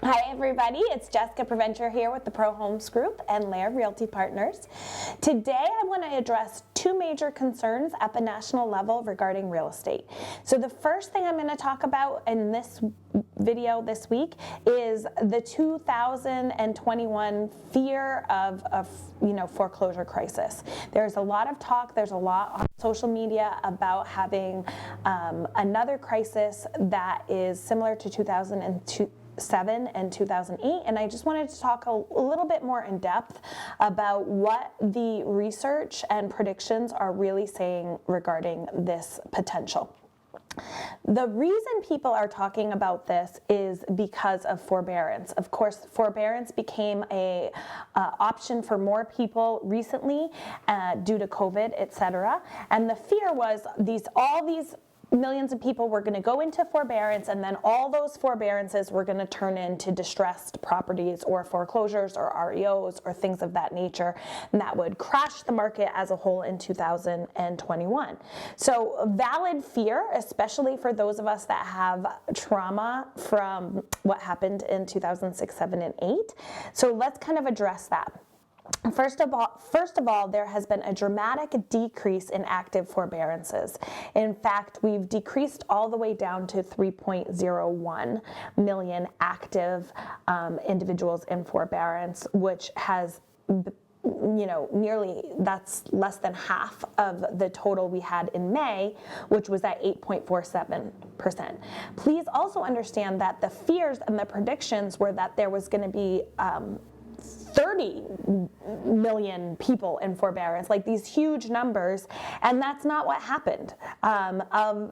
Hi everybody, it's Jessica Preventer here with the Pro Homes Group and Laird Realty Partners. Today I want to address two major concerns at the national level regarding real estate. So the first thing I'm going to talk about in this video this week is the 2021 fear of foreclosure crisis. There's a lot of talk, there's a lot on social media about having another crisis that is similar to 2007 and 2008, and I just wanted to talk a little bit more in depth about what the research and predictions are really saying regarding this potential. The reason people are talking about this is because of forbearance. Of course, forbearance became a option for more people recently due to COVID, etc. And the fear was all these millions of people were going to go into forbearance, and then all those forbearances were going to turn into distressed properties or foreclosures or REOs or things of that nature, and that would crash the market as a whole in 2021. So valid fear, especially for those of us that have trauma from what happened in 2006, 7, and 8. So let's kind of address that. First of all, there has been a dramatic decrease in active forbearances. In fact, we've decreased all the way down to 3.01 million active individuals in forbearance, which has that's less than half of the total we had in May, which was at 8.47%. Please also understand that the fears and the predictions were that there was going to be 30 million people in forbearance, like these huge numbers, and that's not what happened.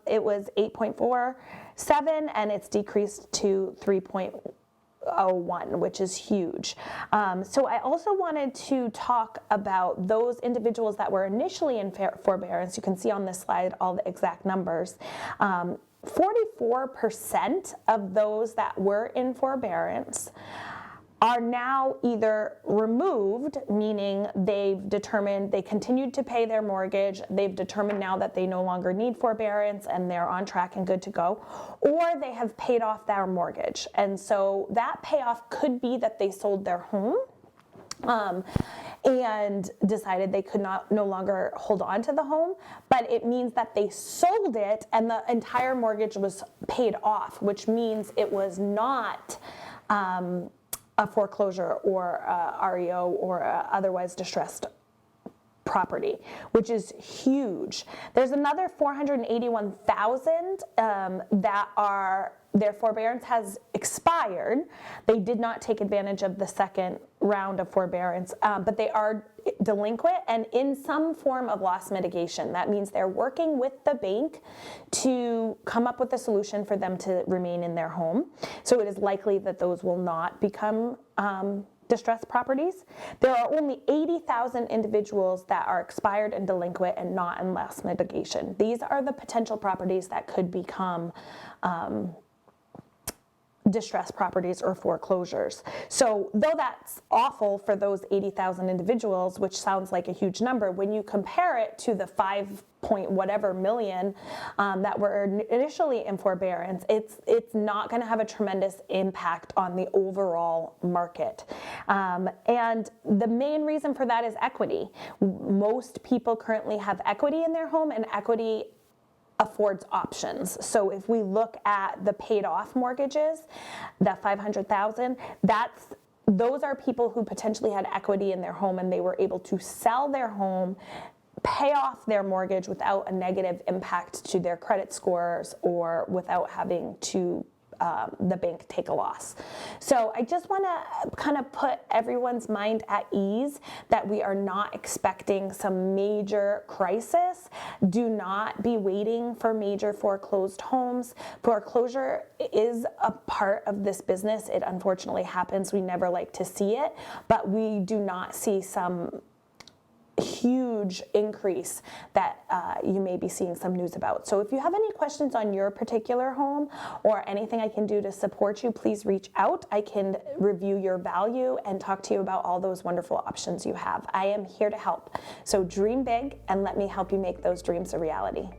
It was 8.47 and it's decreased to 3.01, which is huge. So I also wanted to talk about those individuals that were initially in forbearance. You can see on this slide all the exact numbers. 44% of those that were in forbearance are now either removed, meaning they've determined they continued to pay their mortgage, they've determined now that they no longer need forbearance and they're on track and good to go, or they have paid off their mortgage. And so that payoff could be that they sold their home and decided they could no longer hold on to the home, but it means that they sold it and the entire mortgage was paid off, which means it was not a foreclosure or a REO or a otherwise distressed property, which is huge. There's another 481,000 that their forbearance has expired. They did not take advantage of the second round of forbearance, but they are delinquent and in some form of loss mitigation. That means they're working with the bank to come up with a solution for them to remain in their home. So it is likely that those will not become distressed properties. There are only 80,000 individuals that are expired and delinquent and not in loss mitigation. These are the potential properties that could become distressed properties or foreclosures. So though that's awful for those 80,000 individuals, which sounds like a huge number, when you compare it to the 5 point whatever million that were initially in forbearance, it's not going to have a tremendous impact on the overall market. And the main reason for that is equity. Most people currently have equity in their home, and equity affords options. So if we look at the paid off mortgages, that 500,000, those are people who potentially had equity in their home and they were able to sell their home, pay off their mortgage without a negative impact to their credit scores or without having to the bank take a loss. So I just want to kind of put everyone's mind at ease that we are not expecting some major crisis. Do not be waiting for major foreclosed homes. Foreclosure is a part of this business. It unfortunately happens. We never like to see it, but we do not see some huge increase that you may be seeing some news about. So if you have any questions on your particular home or anything I can do to support you, please reach out. I can review your value and talk to you about all those wonderful options you have. I am here to help. So dream big and let me help you make those dreams a reality.